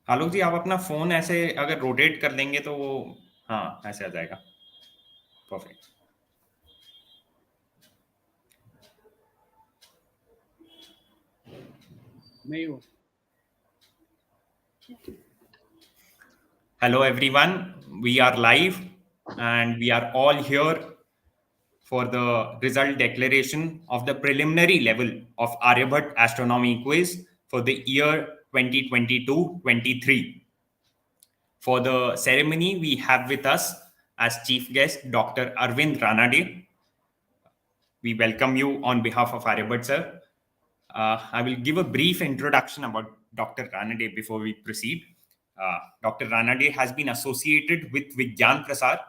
आलोक जी, आप अपना फोन ऐसे अगर रोटेट कर लेंगे तो वो, हाँ, ऐसे आ जाएगा। परफेक्ट। नहीं हो। Hello everyone, we are live and we are all here for the result declaration of the preliminary level of Aryabhat Astronomy Quiz for the year 2022-23. For the ceremony, we have with us as chief guest Dr. Arvind Ranade. We welcome you on behalf of Aryabhat, sir. I will give a brief introduction about Dr. Ranade before we proceed. Dr. Ranade has been associated with Vigyan Prasar,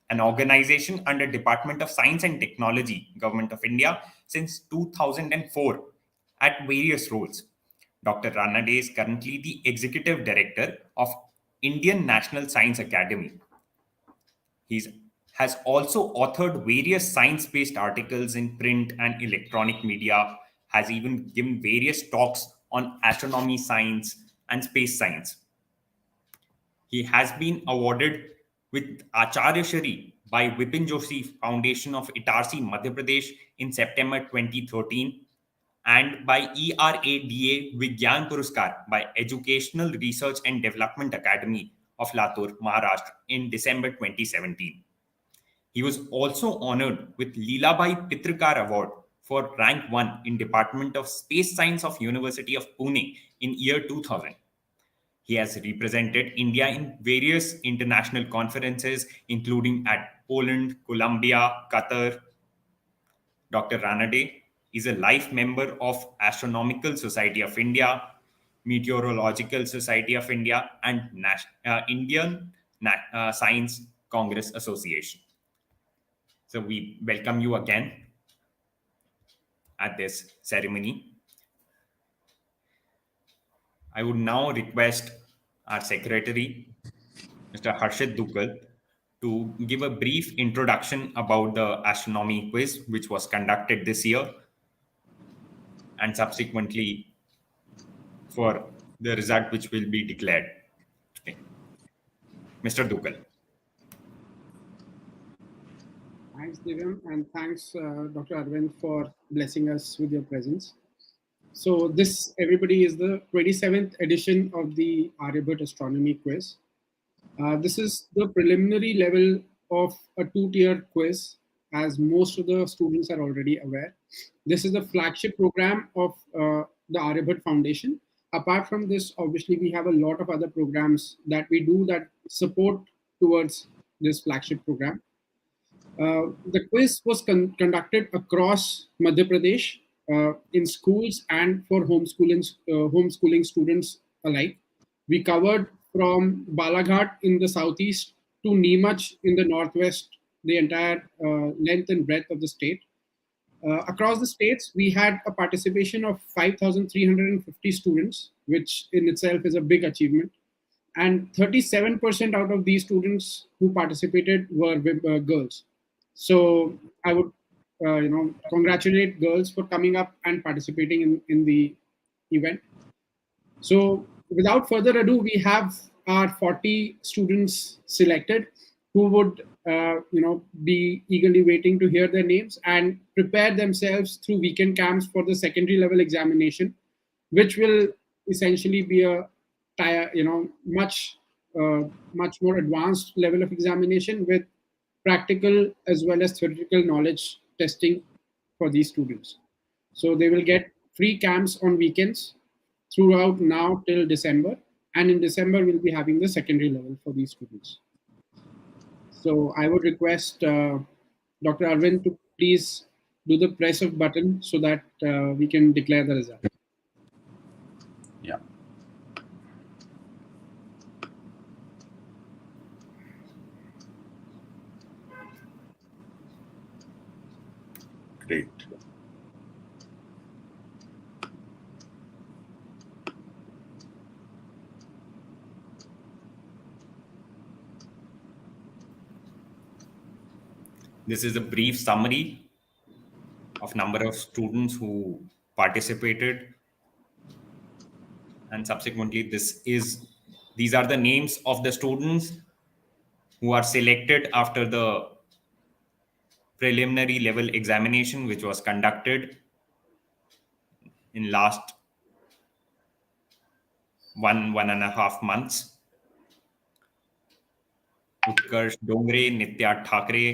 an organization under Department of Science and Technology, Government of India, since 2004 at various roles. Dr. Ranade is currently the Executive Director of Indian National Science Academy. He has also authored various science-based articles in print and electronic media, has even given various talks on astronomy science and space science. He has been awarded with Acharya Shri by Vipin Joshi Foundation of Itarsi, Madhya Pradesh in September 2013 and by ERADA Vigyan Puraskar by Educational Research and Development Academy of Latur, Maharashtra in December 2017. He was also honored with Leelabai Pitrikar Award for rank 1 in Department of Space Science of University of Pune in year 2000. He has represented India in various international conferences, including at Poland, Colombia, Qatar. Dr. Ranade is a life member of Astronomical Society of India, Meteorological Society of India, and Indian Science Congress Association. So we welcome you again at this ceremony. I would now request our secretary, Mr. Harshit Duggal, to give a brief introduction about the astronomy quiz, which was conducted this year, and subsequently for the result which will be declared. Okay. Mr. Duggal. Thanks, Divyam, and thanks, Dr. Arvind, for blessing us with your presence. So, this, everybody, is the 27th edition of the Aryabhat Astronomy Quiz. This is the preliminary level of a two-tier quiz, as most of the students are already aware. This is the flagship program of the Aryabhat Foundation. Apart from this, obviously, we have a lot of other programs that we do that support towards this flagship program. The quiz was conducted across Madhya Pradesh in schools and for homeschooling students alike. We covered from Balaghat in the southeast to Neemach in the northwest, the entire length and breadth of the state. Across the states, we had a participation of 5,350 students, which in itself is a big achievement. And 37% out of these students who participated were girls. So I would, congratulate girls for coming up and participating in the event. So without further ado, we have our 40 students selected who would, be eagerly waiting to hear their names and prepare themselves through weekend camps for the secondary level examination, which will essentially be a much more advanced level of examination with practical as well as theoretical knowledge testing for these students. So they will get free camps on weekends throughout now till December. And in December, we'll be having the secondary level for these students. So I would request Dr. Arvind to please do the press of button so that we can declare the result. Yeah. Great. This is a brief summary of number of students who participated, and subsequently this is These are the names of the students who are selected after the preliminary level examination, which was conducted in last 1.5 months. उत्कर्ष डोंगरे, नित्या ठाकरे,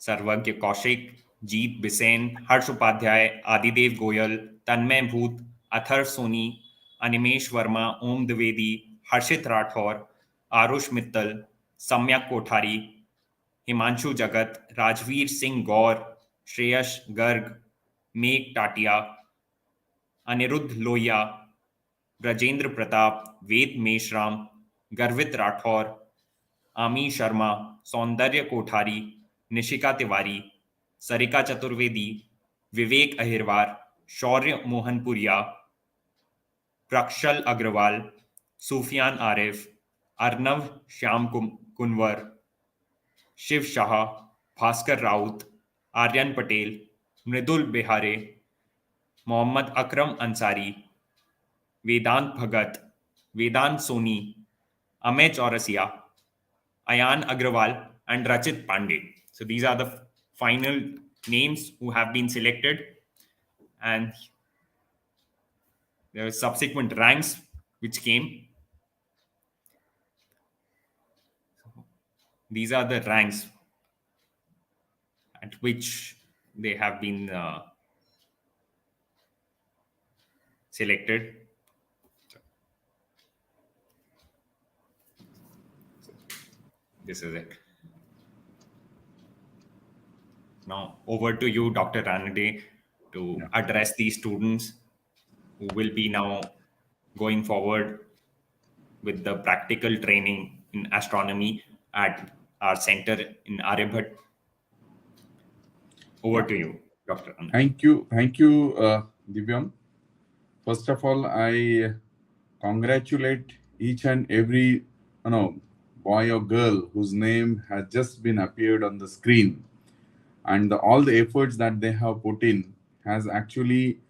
सर्वज्ञ कौशिक, जीत बिसेन, हर्ष उपाध्याय, आदिदेव गोयल, तन्मय भूत, अथर सोनी, अनिमेश वर्मा, ओम द्विवेदी, हर्षित राठौर, आरुष मित्तल, सम्यक कोठारी, हिमांशु जगत, राजवीर सिंह गौर, श्रेयस गर्ग, मेघ टाटिया, अनिरुद्ध लोहिया, ब्रजेंद्र प्रताप, वेद मेश्राम, गर्वित राठौर, आमी शर्मा, सौंदर्य कोठारी, निशिका तिवारी, सरिका चतुर्वेदी, विवेक अहिरवार, शौर्य मोहनपुरिया, प्रक्षल अग्रवाल, सूफियान आरिफ, अर्नव श्याम कुंवर, शिव शाह, भास्कर राउत, आर्यन पटेल, मृदुल बिहारे, मोहम्मद अकरम अंसारी, वेदांत भगत, वेदांत Soni, Ameya Chaurasia, Ayan Agrawal, and Rachit Pandey. So these are the final names who have been selected, and there are subsequent ranks which came. These are the ranks at which they have been selected. This is it. Now over to you, Dr. Ranade, to address these students who will be now going forward with the practical training in astronomy at our center in Aryabhat. Over to you, Dr. Ranade. Thank you, Divyam. First of all, I congratulate each and every boy or girl whose name has just been appeared on the screen, and all the efforts that they have put in has actually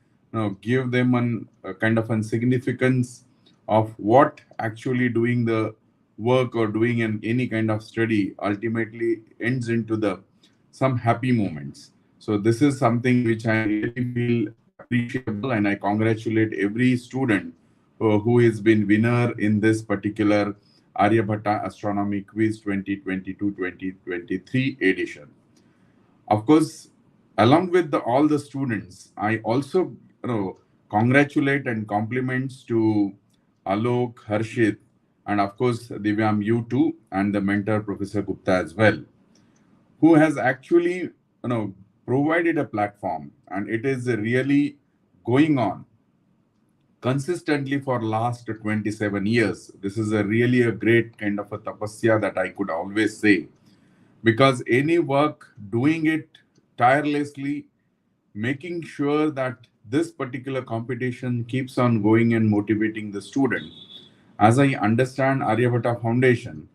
give them a kind of a significance of what actually doing the work or doing any kind of study ultimately ends into the some happy moments. So this is something which I really feel appreciable, and I congratulate every student who has been winner in this particular Aryabhat Astronomy Quiz 2022-2023 edition. Of course, along with all the students, I also congratulate and compliments to Alok, Harshit, and of course Divyam, you too, and the mentor Professor Gupta as well, who has actually provided a platform, and it is really going on consistently for last 27 years. This is really a great kind of a tapasya that I could always say, because any work doing it tirelessly, making sure that this particular competition keeps on going and motivating the student. As I understand Aryabhata Foundation,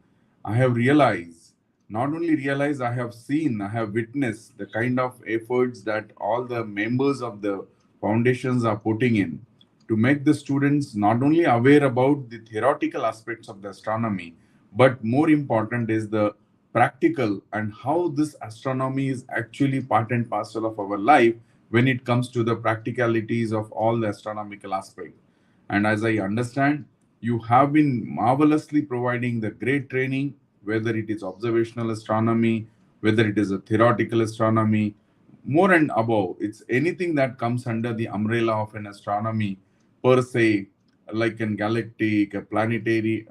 I have realized, not only realized, I have seen, I have witnessed the kind of efforts that all the members of the foundations are putting in to make the students not only aware about the theoretical aspects of the astronomy, but more important is the practical and how this astronomy is actually part and parcel of our life when it comes to the practicalities of all the astronomical aspects. And as I understand, you have been marvelously providing the great training, whether it is observational astronomy, whether it is a theoretical astronomy, more and above. It's anything that comes under the umbrella of an astronomy per se, like in galactic, a planetary,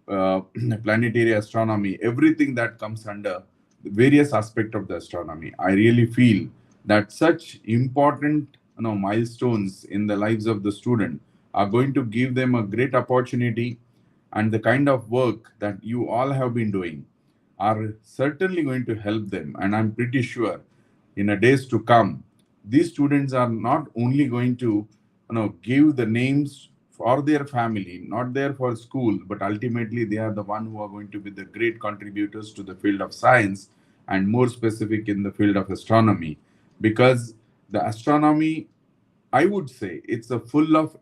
planetary astronomy, everything that comes under the various aspects of the astronomy. I really feel that such important milestones in the lives of the student are going to give them a great opportunity, and the kind of work that you all have been doing are certainly going to help them. And I'm pretty sure in the days to come, these students are not only going to give the names for their family, not there for school, but ultimately they are the one who are going to be the great contributors to the field of science, and more specific in the field of astronomy. Because the astronomy, I would say, it's a full of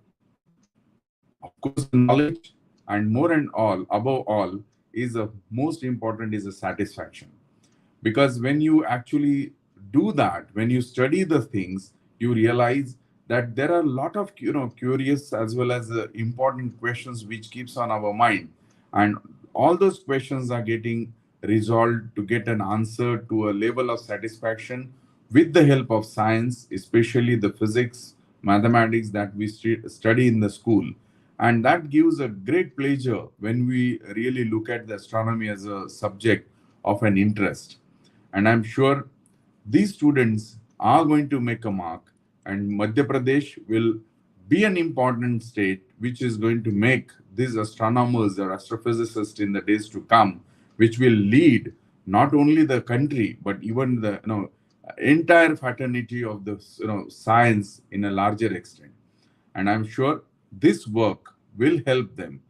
course, knowledge, and more and all, above all, is the most important is the satisfaction. Because when you actually do that, when you study the things, you realize that there are a lot of curious as well as important questions which keeps on our mind, and all those questions are getting resolved to get an answer to a level of satisfaction with the help of science, especially the physics, mathematics that we study in the school. And that gives a great pleasure when we really look at the astronomy as a subject of an interest. And I'm sure these students are going to make a mark, and Madhya Pradesh will be an important state which is going to make these astronomers or astrophysicists in the days to come, which will lead not only the country but even the entire fraternity of the science in a larger extent. And I'm sure this work will help them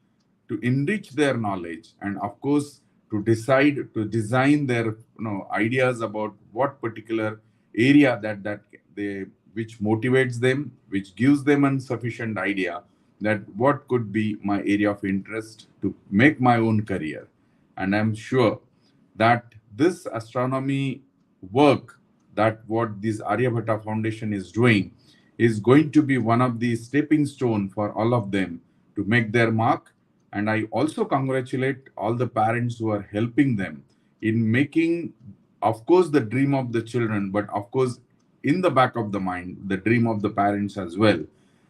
to enrich their knowledge, and of course to decide to design their ideas about what particular area that they which motivates them, which gives them a sufficient idea that what could be my area of interest to make my own career. And I'm sure that this astronomy work, that what this Aryabhata Foundation is doing, is going to be one of the stepping stone for all of them to make their mark. And I also congratulate all the parents who are helping them in making, of course, the dream of the children, but of course, in the back of the mind, the dream of the parents as well.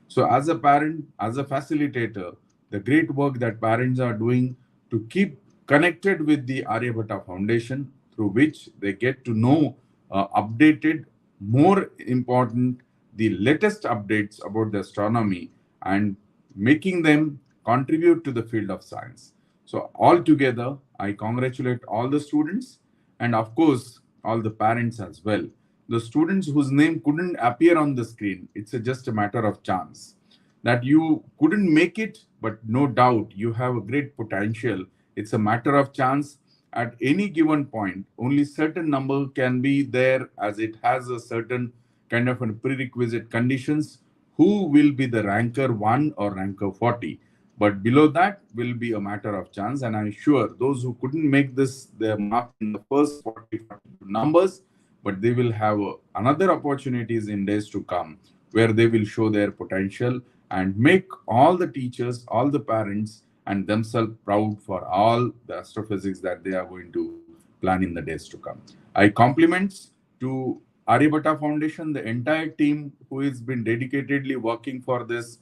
So, as a parent, as a facilitator, the great work that parents are doing to keep connected with the Aryabhata Foundation, through which they get to know updated, more important, the latest updates about the astronomy, and making them contribute to the field of science. So, altogether, I congratulate all the students and, of course, all the parents as well. The students whose name couldn't appear on the screen, it's just a matter of chance that you couldn't make it, but no doubt you have a great potential. It's a matter of chance. At any given point, only certain number can be there, as it has a certain kind of a prerequisite conditions, who will be the ranker 1 or ranker 40. But below that will be a matter of chance. And I'm sure those who couldn't make this their mark in the first 40, 42 numbers, but they will have another opportunities in days to come where they will show their potential and make all the teachers, all the parents, and themselves proud for all the astrophysics that they are going to plan in the days to come. I compliments to Aryabhata Foundation, the entire team who has been dedicatedly working for this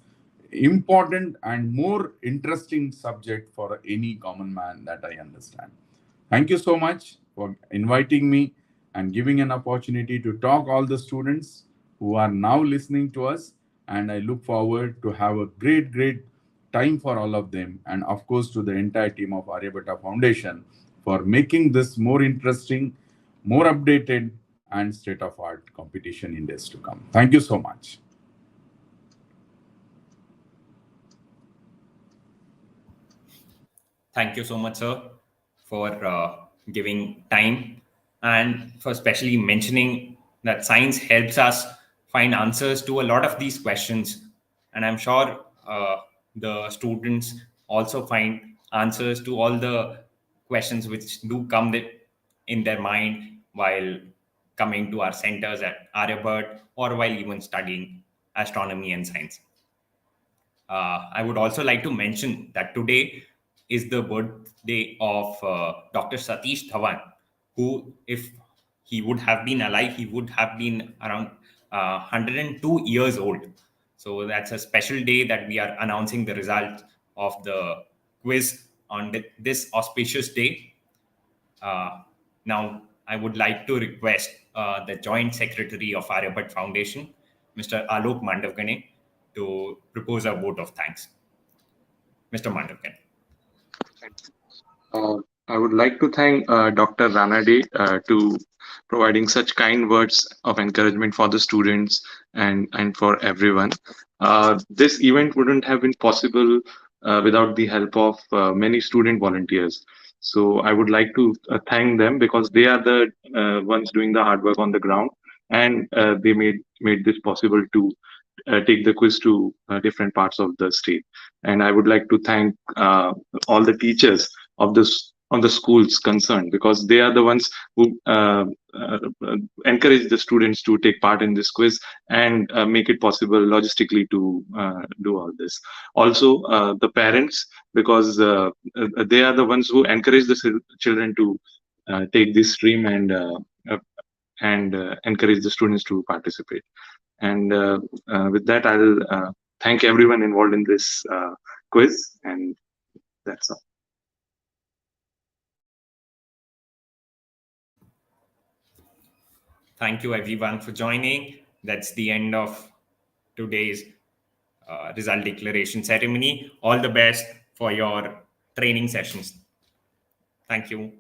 important and more interesting subject for any common man that I understand. Thank you so much for inviting me and giving an opportunity to talk all the students who are now listening to us. And I look forward to have a great time for all of them. And of course, to the entire team of Aryabhata Foundation for making this more interesting, more updated, and state-of-art competition in days to come. Thank you so much. Thank you so much, sir, for giving time and for especially mentioning that science helps us find answers to a lot of these questions. And I'm sure the students also find answers to all the questions which do come in their mind while coming to our centers at Aryabhat or while even studying astronomy and science. I would also like to mention that today is the birthday of Dr. Satish Dhawan, who, if he would have been alive, he would have been around 102 years old. So that's a special day that we are announcing the result of the quiz on this auspicious day. Now, I would like to request the Joint Secretary of Aryabhat Foundation, Mr. Alok Mandavgane, to propose a vote of thanks. Mr. Mandavgane. Uh, I would like to thank Dr. Ranade to providing such kind words of encouragement for the students and for everyone. This event wouldn't have been possible without the help of many student volunteers. So I would like to thank them because they are the ones doing the hard work on the ground, and they made this possible too. take the quiz to different parts of the state. And I would like to thank all the teachers of this on the schools concerned, because they are the ones who encourage the students to take part in this quiz and make it possible logistically to do all this. Also, the parents, because they are the ones who encourage the children to take this stream uh, and encourage the students to participate. And with that, I'll thank everyone involved in this quiz, and that's all. Thank you everyone for joining. That's the end of today's result declaration ceremony. All the best for your training sessions. Thank you.